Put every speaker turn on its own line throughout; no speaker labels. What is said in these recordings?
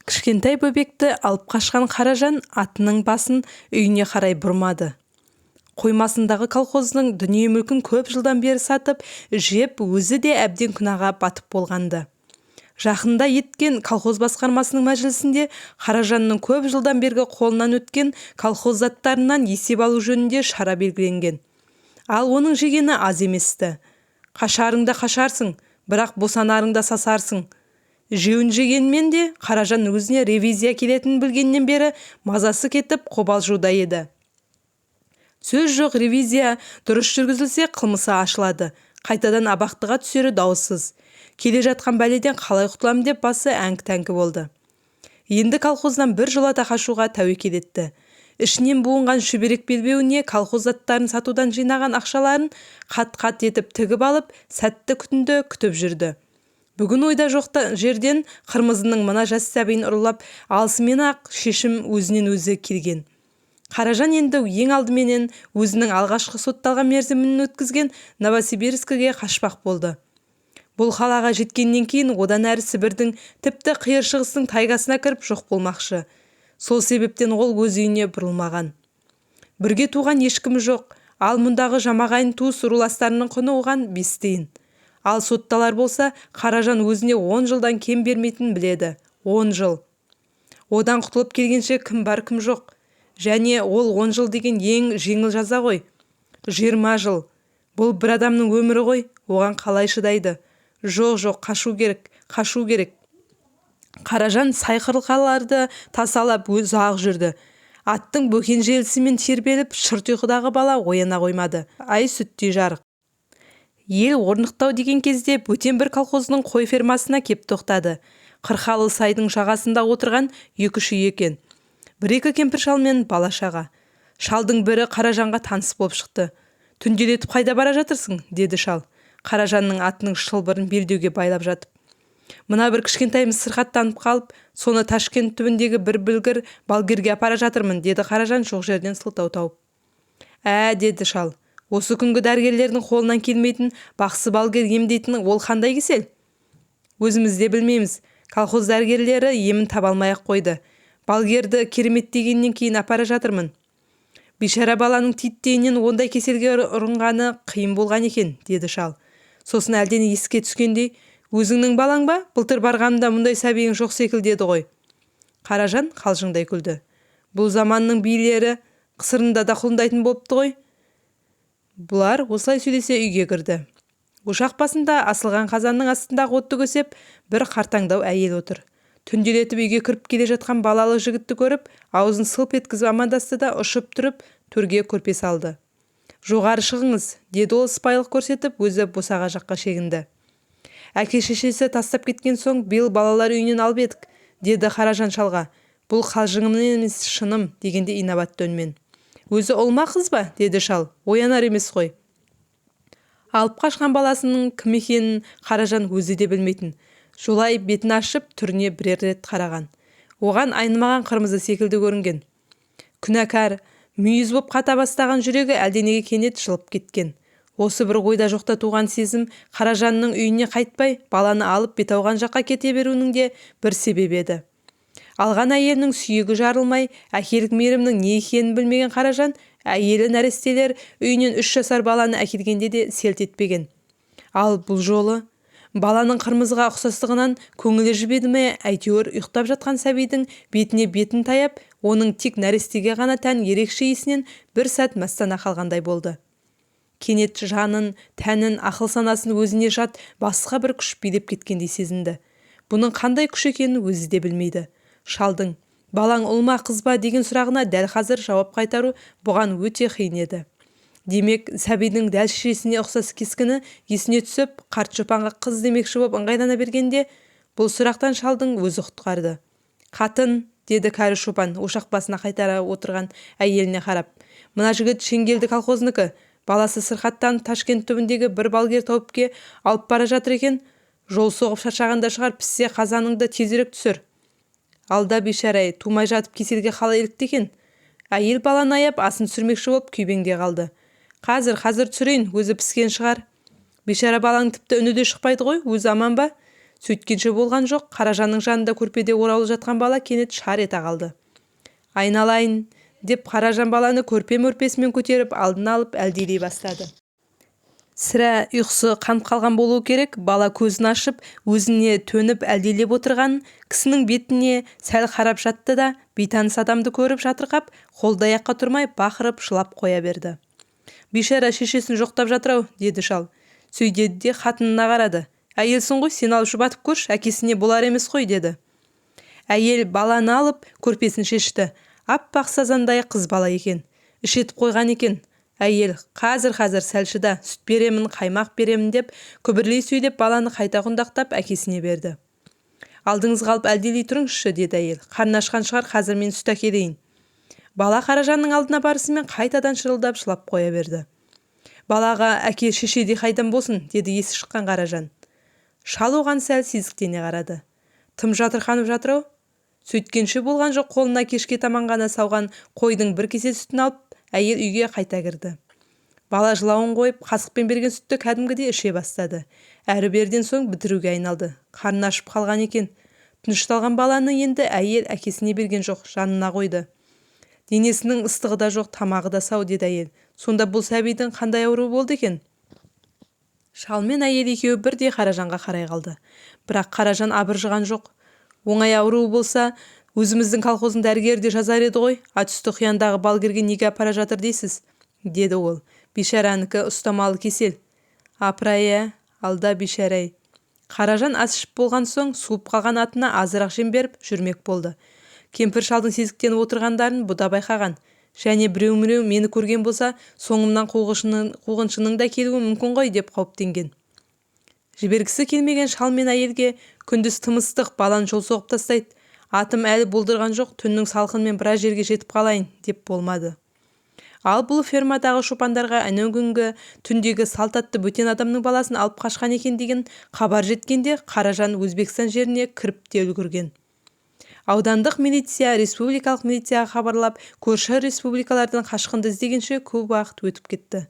Кішкентай бөбекті алып қашқан Қаражан атының басын үйіне қарай бұрмады. Қоймасындағы колхоздың дүние мүлкін көп жылдан бері сатып, жеп өзі де әбден күнәға батып болғанды. Жақында еткен колхоз басқармасының мәжілісінде Қаражанның көп жылдан бергі қолынан өткен колхоз заттарынан есеп алу жөнінде шара белгіленген. Ал оның жегені аз еместі. Қашарыңда қашарсың, бірақ босанарыңда сасарсың. Жеуін жегенмен де Қаражан өзіне ревизия келетінін білгеннен бері мазасы кетіп қобалжуда еді. Сөз жоқ, ревизия дұрыс жүргізілсе қылмысы ашылады. Қайтадан абақтыға түсері даусыз. Келе жатқан бәледен қалай құтылам деп басы әңк-тәңкі болды. Енді колхоздан бір жолата қашуға тәуекел етті. Ішінен буынған шүберек белбеуіне колхоз заттарын сатудан жинаған ақшаларын қат-қат етіп тігіп алып, сәтті күтінді күтіп жүрді. Бүгін ойда жоқта жерден Қырмызының мына жас сәбиін ұрлап алысымен-ақ шешім өзінен өзі келген. Қаражан енді ең алдыменен өзінің алғашқы сотталған мерзімін өткізген Новосибирскіге қашпақ болды. Бұл қалаға жеткеннен кейін одан әрі Сібірдің тіпті қиыр шығыстың тайгасына кіріп жоқ болмақшы. Сол себептен ол өз үйіне бұрылмаған. Бірге туған ешкім жоқ, ал мұндағы жамағайын туыс руластарының құны оған 5 тиын. Ал сотталар болса, Қаражан өзіне 10 жылдан кем бермейтін біледі. 10 жыл. Одан құтылып келгенше кім бар кім жоқ. Және ол 10 жыл деген ең жеңіл жаза ғой. 20 жыл. Бұл бір адамның өмірі ғой, оған қалай шыдайды? Жоқ, қашу керек. Қаражан сайқырларды тасалап ұзақ жүрді. Аттың бөкен желісімен тербеліп, шырт ұйқыдағы бала ояна қоймады. Ай сүттей жарық. Ел орнықтау деген кезде бөтен бір колхоздың қой фермасына кеп тоқтады. Қырқалы сайдың жағасында отырған 2-3 үй екен. 1-2 кемпір шал мен бала шаға. Шалдың бірі Қаражанға таныс болып шықты. Түнделетіп қайда бара жатырсың, деді шал. Қаражанның атының шылбырын белдеуге байлап жатып. Мына бір кішкентайымыз сырқаттанып қалып, соны Ташкент түбіндегі бір білгір балгерге апара жатырмын, деді Қаражан жоқ жерден сылтау тауып. Деді шал. Осы күнгі дәрігерлердің қолынан келмейтін бақсы балгер емдейтін ол қандай кесел? Өзіміз де білмейміз. Колхоз дәрігерлері емін таба алмай-ақ қойды. Балгерді кереметтегеннен кейін апара жатырмын. Бишара баланың титтейінен ондай кеселге ұрынғаны қиын болған екен, деді шал. Сосын әлден еске түскендей, өзіңнің балаң ба? Былтыр барғанымда мұндай сәбиің жоқ секілді еді ғой. Қаражан қалжыңдай күлді. Бұл заманның билері қысырында да құлындайтын болыпты ғой. Бұлар осылай сөйлесе үйге кірді. Ошақ басында асылған қазанның астындағы отты көсеп бір қартаңдау әйел отыр. Түнделетіп үйге кіріп келе жатқан балалы жігітті көріп, аузын сылп еткізіп амандасты да ұшып тұрып төрге көрпе салды. Жоғары шығыңыз, деді ол сыпайылық көрсетіп, өзі босаға жаққа шегінді. Әке-шешесі тастап кеткен соң биыл балалар үйінен алып едік, деді Қаражан шалға. Бұл қалжыңым емес, шыным, дегенде инабатты үнмен. Өзі ұлма қыз ба, деді шал. Оянар емес қой. Алып қашқан баласының кім екенін Қаражан өзі де білмейтін. Жолай бетін ашып түріне бірер рет қараған. Оған айнымаған қырмызы секілді көрінген. Күнәкар, мүйіз боп қата бастаған жүрегі әлденеге кенет жылып кеткен. Осы бір ойда жоқта туған сезім Қаражанның үйіне қайтпай, баланы алып бет ауған жаққа кете беруінің де бір себебі еді. Алған әйелінің сүйегі жарылмай, әкелік мейірімнің не екенін білмеген Қаражан, әйелі нәрестелер үйінен 3 жасар баланы әкелгенде де селт етпеген. Ал бұл жолы баланың қырмызыға ұқсастығынан көңілі жібеді ме, әйтеуір ұйықтап жатқан сәбидің бетіне бетін таяп, оның тек нәрестеге ғана тән ерекше иісінен бір сәт мәстана қалғандай болды. Кенет жанын, тәнін, ақыл санасын өзіне жат басқа бір күш билеп кеткендей сезінді. Бұның қандай күш екенін өзі де білмейді. Шалдың балаң ұл ма қыз ба деген сұрағына дәл қазір жауап қайтару бұған өте қиын еді. Демек, сәбидің дәл шешесіне ұқсас кескіні есіне түсіп, қарт шопанға қыз демекші боп ыңғайлана бергенде, бұл сұрақтан шалдың өзі құтқарды. Қатын, деді кәрі шопан ошақ басына қайтара отырған әйеліне қарап. Мына жігіт Шеңгелді колхозныкі. Баласы сырқаттанып Ташкент түбіндегі бір балгер тауыпке алып бара жатыр екен. Жол соғып шаршағанда шығар, піссе қазаныңды тезірек түсір. Алда бейшарай, тумай жатып кеселге қалай илікті екен. Әйел баланы аяп асын түсірмекші болып күйбеңде қалды. Қазір түсірейін, өзі піскен шығар. Бейшара балаң тіпті үні де шықпайды ғой, өзі аман ба? Сөйткенше болған жоқ, Қаражанның жанында көрпеде ораулы жатқан бала кенет шар ете қалды. Айналайын деп Қаражан баланы көрпе-мөрпесімен көтеріп алдына алып әлдилей бастады. Сірә ұйқысы қанып қалған болуы керек. Бала көзін ашып, өзіне төніп әлдилеп отырған кісінің бетіне сәл қарап жатты да, бейтаныс адамды көріп жатырқап, қолды-аяққа тұрмай бақырып жылап қоя берді. Бейшара шешесін жоқтап жатыр-ау, деді шал. Сөйдеді де қатынына қарады. Әйелсің ғой, сен алып жұбатып көрші, әкесіне болар емес қой, деді. Әйел баланы алып көрпесін шешті. Аппақ сазандай қыз бала екен. Іш етіп қойған екен. Әйел қазір сәлшіда сүт беремін, қаймақ беремін деп күбірлей сөйлеп баланы қайта құндақтап әкесіне берді. Алдыңызға алып әлдилей тұрыңызшы, деді әйел. Қарны ашқан шығар, қазір мен сүт әкелейін. Бала Қаражанның алдына барысымен қайтадан шырылдап жылап қоя берді. Балаға әке шешеде қайдан болсын, деді есі шыққан Қаражан. Шал оған сәл сезіктене қарады. Тым жатырқанып жатыр-ау. Сөйткенше болған жоқ, қолына кешке таман ғана сауған қойдың бір кесе сүтін алып, әйел үйге қайта кірді. Бала жылауын қойып, қасықпен берген сүтті кәдімгідей іше бастады. Әрі-берден соң бітіруге айналды. Қарны ашып қалған екен. Тынышталған баланы енді әйел әкесіне берген жоқ, жанына қойды. Денесінің ыстығы да жоқ, тамағы да сау, деді әйел. Сонда бұл сәбидің қандай ауруы болды екен? Шал мен әйел екеуі бірдей Қаражанға қарай қалды. Бірақ Қаражан абыржыған жоқ. Оңай ауруы болса, өзіміздің колхоздың дәрігері де жазар еді ғой. Ат үсті қияндағы балгерге неге апара жатыр дейсіз, деді ол. Бейшаранікі ұстамалы кесел. Апырай, алда бейшарай. Қаражан ас ішіп болған соң суып қалған атына азырақ жем беріп жүрмек болды. Кемпір шалдың сезіктеніп отырғандарын бұ да байқаған. Және біреу-міреу мені көрген болса, соңымнан қуғыншының да келуі мүмкін ғой деп қауіптенген. Жібергісі келмеген шал мен әйелге күндіз тым ыстық, баланы жол соғып тастайды. Атым әлі болдырған жоқ, түннің салқынымен біраз жерге жетіп қалайын деп болмады. Ал бұл фермадағы шопандарға әнеугүнгі түндегі салт атты бөтен адамның баласын алып қашқан екен деген хабар жеткенде Қаражан Өзбекстан жеріне кіріп те үлгірген. Аудандық милиция, республикалық милицияға хабарлап, көрші республикалардан қашқынды іздегенше көп уақыт өтіп кетті.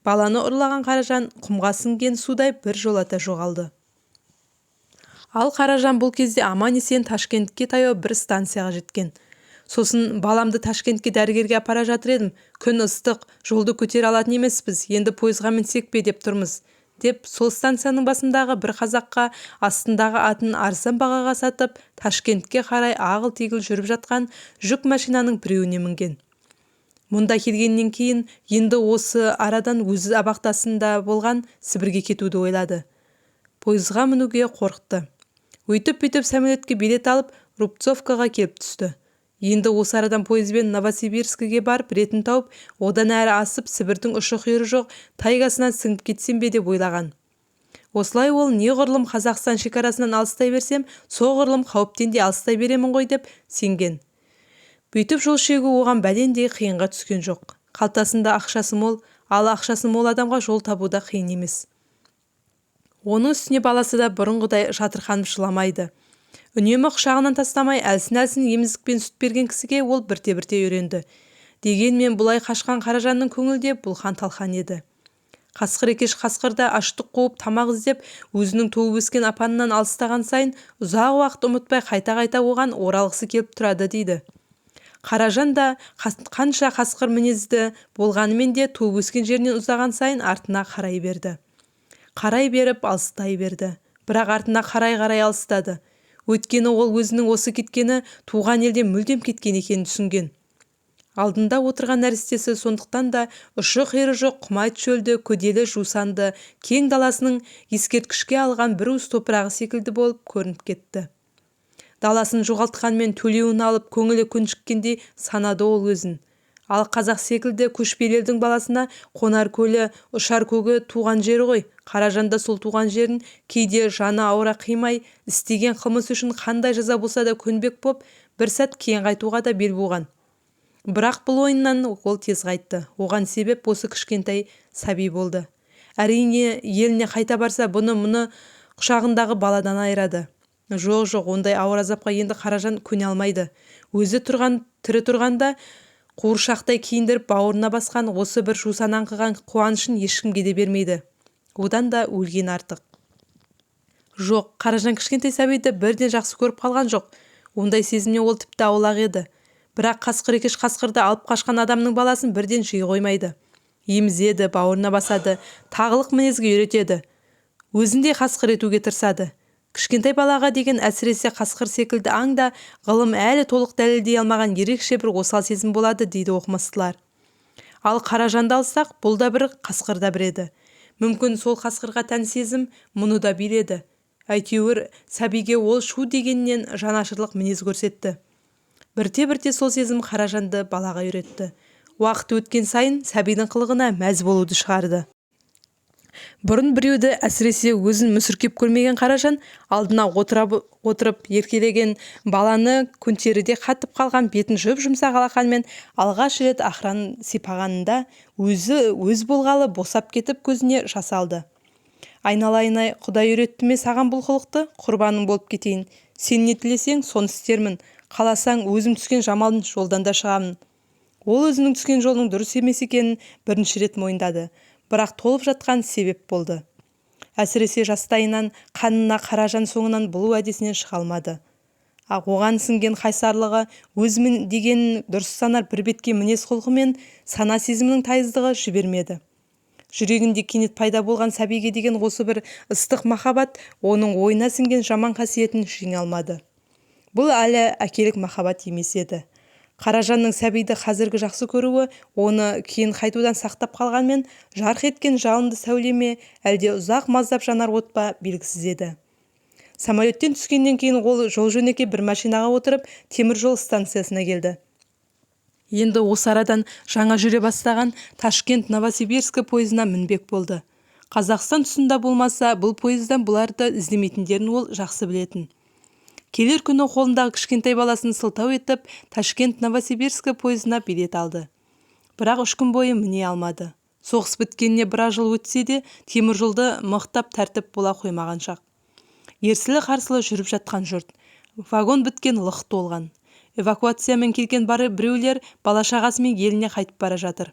Баланы ұрлаған Қаражан құмға сіңген судай бір жолата жоғалды. Ал Қаражан бұл кезде аман-есен Ташкентке таяу бір станцияға жеткен. Сосын баламды Ташкентке дәрігерге апара жатыр едім. Күн ыстық, жолды көтере алатын емеспіз. Енді пойызға мінсек пе деп тұрмыз. Деп сол станцияның басындағы бір қазаққа астындағы атын арзан бағаға сатып, Ташкентке қарай ағыл-тегіл жүріп жатқан жүк машинаның біреуіне мінген. Мұнда келгеннен кейін енді осы арадан өзі абақтасында болған Сібірге кетуді ойлады. Пойызға мінуге қорықты. Өйтіп-бүйтіп самолетке билет алып, Рубцовкаға келіп түсті. Енді осы арадан пойызбен Новосибирскіге барып ретін тауып, одан әрі асып Сібірдің ұшы-қиыры жоқ тайгасынан сіңіп кетсем бе деп ойлаған. Осылай ол неғұрлым Қазақстан шекарасынан алыстай берсем, соғұрлым қауіптен де алыстай беремін ғой деп сенген. Бүйтіп жол шегу оған бәлендей қиынға түскен жоқ. Қалтасында ақшасы мол, ал ақшасы мол адамға жол табу да қиын емес. Оның үстіне баласы да бұрынғыдай жатырқанып жыламайды. Үнемі құшағынан тастамай әлсін-әлсін емізікпен сүт берген кісіге ол бірте-бірте үйренді. Дегенмен бұлай қашқан Қаражанның көңілде бұлқан-талқан еді. Қасқыр екеш қасқырда аштық қуып тамақ іздеп, өзінің туып өскен апанынан алыстаған сайын ұзақ уақыт ұмытпай қайта-қайта оған оралғысы келіп тұрады дейді. Қаражан да қанша қасқыр мінезді болғанымен де туып өскен жерінен ұзаған сайын артына қарай берді. Қарай беріп алыстай берді. Бірақ артына қарай алыстады. Өйткені ол өзінің осы кеткені туған елден мүлдем кеткен екенін түсінген. Алдында отырған нәрестесі сондықтан да ұшы-қиыры жоқ құмайт шөлді, көделі жусанды, кең даласының ескерткішке алған бір уыс топырағы секілді болып көрініп кетті. Даласын жоғалтқанмен төлеуін алып көңілі көншіккендей санады ол өзін. Ал қазақ секілді көшпелі елдің баласына қонар көлі, ұшар көгі туған жері ғой. Қаражан да сол туған жерін кейде жаны ауыра қимай, істеген қылмыс үшін қандай жаза болса да көнбек боп, бір сәт кейін қайтуға да бел буған. Бірақ бұл ойыннан ол тез қайтты. Оған себеп осы кішкентай сәби болды. Әрине, еліне қайта барса, мұны құшағындағы баладан айырады. Жоқ, ондай ауыр азапқа енді Қаражан көне алмайды. Өзі тірі тұрғанда қуыршақтай киіндіріп бауырына басқан осы бір жусан аңқыған қуанышын ешкімге де бермейді. Одан да өлген артық. Жоқ, Қаражан кішкентай сәбиді бірден жақсы көріп қалған жоқ. Ондай сезімне ол тіпті аулақ еді. Бірақ қасқыр екеш қасқырды алып қашқан адамның баласын бірден жей қоймайды. Емізеді, бауырына басады, тағылық мінезге үйретеді. Өзіндей қасқыр етуге тырысады. Кішкентай балаға деген әсіресе қасқыр секілді аңда ғылым әлі толық дәлелдей алмаған ерекше бір осал сезім болады дейді оқымыстылар. Ал Қаражанды алсақ, бұл да бір, қасқыр да бір еді. Мүмкін сол қасқырға тән сезім мұны да биледі. Әйтеуір сәбиге ол шу дегеннен жанашырлық мінез көрсетті. Бірте-бірте сол сезім Қаражанды балаға үйретті. Уақыт өткен сайын сәбидің қылығына мәз болуды шығарды. Бұрын біреуді әсіресе өзін мүсіркеп көрмеген Қаражан алдына отырып еркелеген баланы көнтеріде қатып қалған бетін жұп-жұмсақ алақанмен алғаш рет ақырын сипағанында өз болғалы босап кетіп көзіне жас алды. Айналайын-ай, Құдай үйретті ме саған бұл қылықты? Құрбаның болып кетейін. Сен не тілесең, соны істермін. Қаласаң, өзім түскен жамалдың жолдан да шығамын. Ол өзінің түскен жолдың дұрыс емес екенін бірінші рет мойындады. Бірақ толып жатқан себеп болды. Әсіресе жастайынан қанына Қаражан соңынан бұл уәдесінен шыға алмады. Оған сіңген қайсарлығы, өзімін дегенін дұрыс санар бір бетке мінез құлқымен сана сезімінің тайыздығы жібермеді. Жүрегінде кенет пайда болған сәбиге деген осы бір ыстық махаббат оның ойына сіңген жаман қасиетін жеңе алмады. Бұл әлі әкелік махаббат емес еді. Қаражанның сәбиді қазіргі жақсы көруі оны кейін қайтудан сақтап қалғанмен, жарқ еткен жалынды сәулеме әлде ұзақ маздап жанар от па белгісіз еді. Самолеттен түскеннен кейін ол жол-жөнекей бір машинаға отырып темір жол станциясына келді. Енді осы арадан жаңа жүре бастаған Ташкент-Новосибирск пойызына мінбек болды. Қазақстан тұсында болмаса, бұл пойыздан бұларды іздемейтіндерін ол жақсы білетін. Келер күні қолындағы кішкентай баласын сылтау етіп, Ташкент-Новосибирск пойызына билет алды. Бірақ 3 күн бойы міне алмады. Соғыс біткеніне 1 жыл өтсе де, темір жолды мықтап тәртіп бола қоймаған шақ. Ерсілі-қарсылы жүріп жатқан жұрт. Вагон біткен лық толған. Эвакуациямен келген біреулер бала-шағасымен еліне қайтып бара жатыр.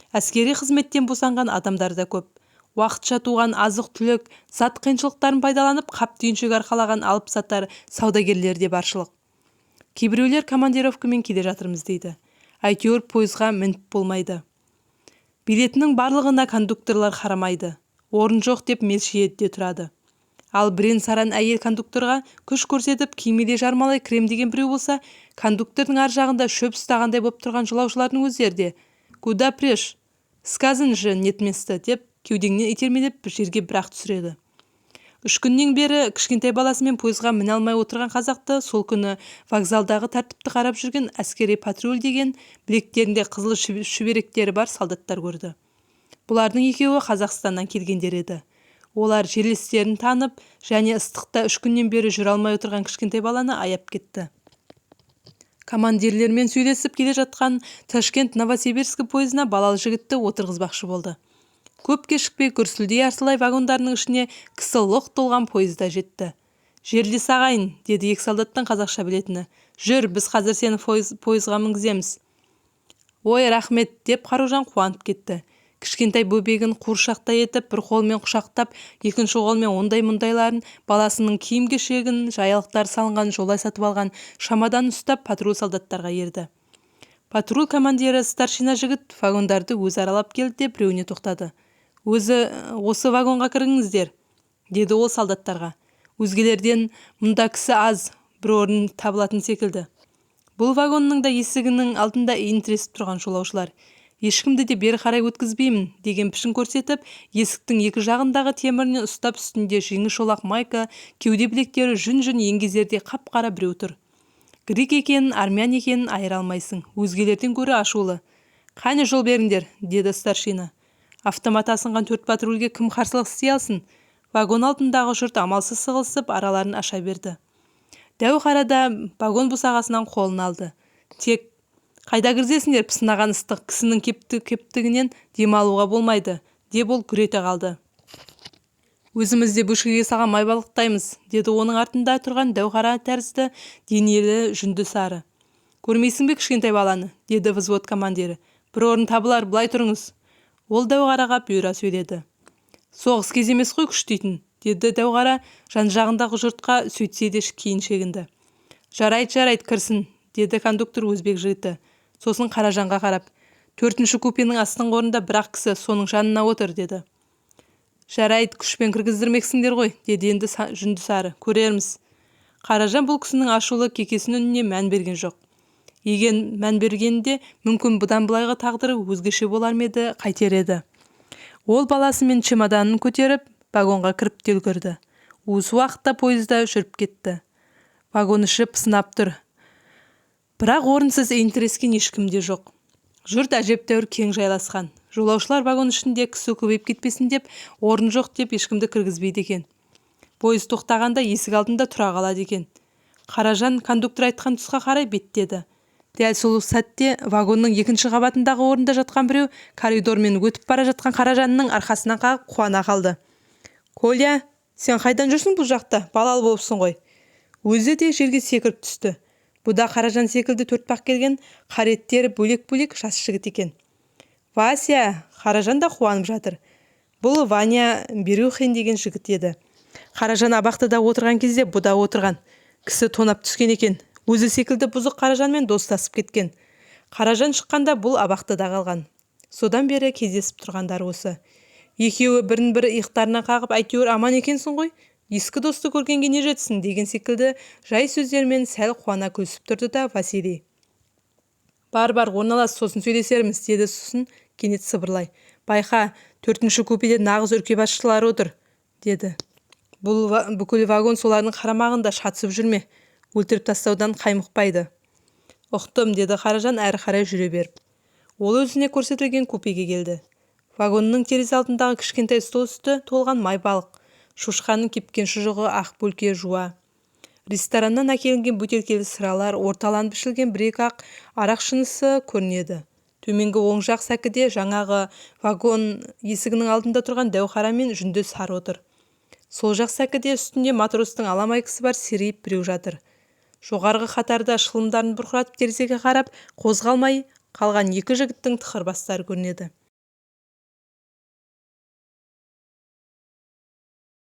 Әскери қызметтен босанған адамдар да көп. Уақытша туған азық-түлік, зат қиыншылықтарын пайдаланып, қап-түйіншек арқалаған алып сатар саудагерлер де баршылық. Кейбіреулер командировкамен келе жатырмыз дейді. Әйтеуір пойызға мініп болмайды. Билетінің барлығына кондукторлар қарамайды. Орын жоқ деп мелшиедте тұрады. Ал бірен-саран әйел кондукторға күш көрсетіп кимеде жармалай крем деген біреу болса, кондуктордың ар жағында шөп ұстағандай боп тұрған жолаушылардың өздері де «Куда прешь? Сказано же, нет места» деп кеудеңнен итермелеп жерге бір-ақ түсіреді. 3 күннен бері кішкентай баласымен пойызға міне алмай отырған қазақты сол күні вокзалдағы тәртіпті қарап жүрген әскери патруль деген білектерінде қызыл шүберектері бар солдаттар көрді. Бұлардың екеуі Қазақстаннан келгендер еді. Олар жерлестерін танып, және ыстықта 3 күннен бері жүре алмай отырған кішкентай баланы аяп кетті. Командирлермен сөйлесіп келе жатқан Ташкент-Новосибирск пойызына балалы жігітті отырғызбақшы болды. Көп кешікпей күрсілдей арсылай вагондарының ішіне кісі лық толған пойызда жетті. «Жерлес ағайын», деді екі солдаттың қазақша білетіні. «Жүр, біз қазір сені пойызға мінгіземіз». «Ой, рахмет», деп Қаражан қуанып кетті. Кішкентай бөбегін қуыршақтай етіп, бір қолмен құшақтап, екінші қолмен ондай-мұндайларын, баласының киім-кешегін, жаялықтар салынған жолай сатып алған шамадан ұстап патруль солдаттарға ерді. Патруль командирі старшина жігіт вагондарды өзі аралап келді де біреуіне тоқтады. «Осы вагонға кіріңіздер», деді ол солдаттарға. «Өзгелерден мұнда кісі аз, бір орын табылатын секілді». Бұл вагонның да есігінің алдында тіресіп тұрған жолаушылар. «Ешкімді де бері қарай өткізбеймін» деген пішін көрсетіп, есіктің екі жағындағы темірінен ұстап, үстінде жеңі шолақ майка, кеуде білектері жүн-жүн еңгезердей қап-қара біреу тұр. Грек екенін, армян екенін айыра алмайсың. Өзгелерден гөрі ашулы. «Қане жол беріңдер», деді старшина. Автомат асынған 4 патрульге кім қарсылық істей алсын? Вагон алдындағы жұрт амалсыз сығылысып араларын аша берді. Дәу қарада вагон босағасынан қолын алды. «Тек қайда кірзесіңдер, пысынаған ыстық кісінің кептігінен демалуға болмайды», деп ол күрете қалды. «Өзімізде бөшкеге салған май балықтаймыз», деді оның артында тұрған дәу қара тәрізді денелі жүнді сары. «Көрмейсің бе кішкентай баланы?» деді взвод командирі. «Бір орын табылар, былай тұрыңыз». Ол дәу қараға бұйыра сөйледі. «Соғыс кез емес қой күш дейтін», деді дәуқара жан-жағындағы жұртқа, сөйтсе де кейін шегінді. Жарайды, кірсін, деді кондуктор өзбек жігіті. Сосын Қаражанға қарап, 4-ші купенің астыңғы орнында бір-ақ кісі, соның жанына отыр, деді. Жарайды, күшпен кіргіздірмексіңдер ғой, деді енді жүнді сары. Көрерміз. Қаражан бұл кісінің ашулы кекесін үніне мән берген жоқ. Еген мән бергенде мүмкін бұдан былайғы тағдыры өзгеше болар ма еді, қайтер еді. Ол баласы мен чемоданын көтеріп, вагонға кіріп те үлгерді. Осы уақытта пойызда жүріп кетті. Вагон іші пысынап тұр. Бірақ орынсыз ентірескен ешкім де жоқ. Жұрт әжептәуір кең жайласқан. Жолаушылар вагон ішінде кісі көбейіп кетпесін деп, орын жоқ деп ешкімді кіргізбейді екен. Пойыз тоқтағанда есік алдында тұра қалады екен. Қаражан кондуктор айтқан тұсқа қарай беттеді. Дәл сол сәтте вагонның 2-ші қабатындағы орында жатқан біреу коридормен өтіп бара жатқан Қаражанның арқасынан қағып қуана қалды. Коля, сен қайдан жүрсің бұл жақта? Балалы болыпсың ғой. Өзі де жерге секіріп түсті. Бұда Қаражан секілді төртпақ келген қареттері бөлек-бөлек жас жігіт екен. Вася, Қаражан да қуанып жатыр. Бұл Ваня Берухин деген жігіт еді. Қаражан абақтыда отырған кезде бұда отырған. Кісі тонап түскен екен. Өзі секілді бұзық Қаражанмен достасып кеткен. Қаражан шыққанда бұл абақтыда қалған. Содан бері кездесіп тұрғандар осы. Екеуі бірін-бірі иықтарына қағып, әйтеуір аман екенсің ғой. Ескі досты көргенге не жетсін деген секілді жай сөздермен сәл қуана күлісіп тұрды да Василий. Бар, орналас, сосын сөйлесерміз, деді сосын кенет сыбырлай. Байқа, 4-ші купеде нағыз үркебасшылар отыр, деді. Бүкіл вагон солардың қарамағында шатысып жүрме. Өлтіріп тастаудан қаймықпайды. Ұқтым, деді Қаражан әрі қарай жүре беріп. Ол өзіне көрсетілген купеге келді. Вагонның терезе алдындағы кішкентай стол үсті толған май балық, шошқаның кепкен шұжығы, ақ бөлке жуа. Рестораннан әкелінген бөтелкелі сыралар, орталанып пішілген бір-екі ақ арақ шынысы көрінеді. Төменгі оң жақ сәкіде жаңағы вагон есігінің алдында тұрған дәуқара мен жүнді сары отыр. Сол жақ сәкіде үстінде матростың аламайкысы бар серейіп біреу жатыр. Жоғарғы қатарда шылымдарын бұрқыратып терезеге қарап қозғалмай қалған екі жігіттің тықыр бастары көрінеді.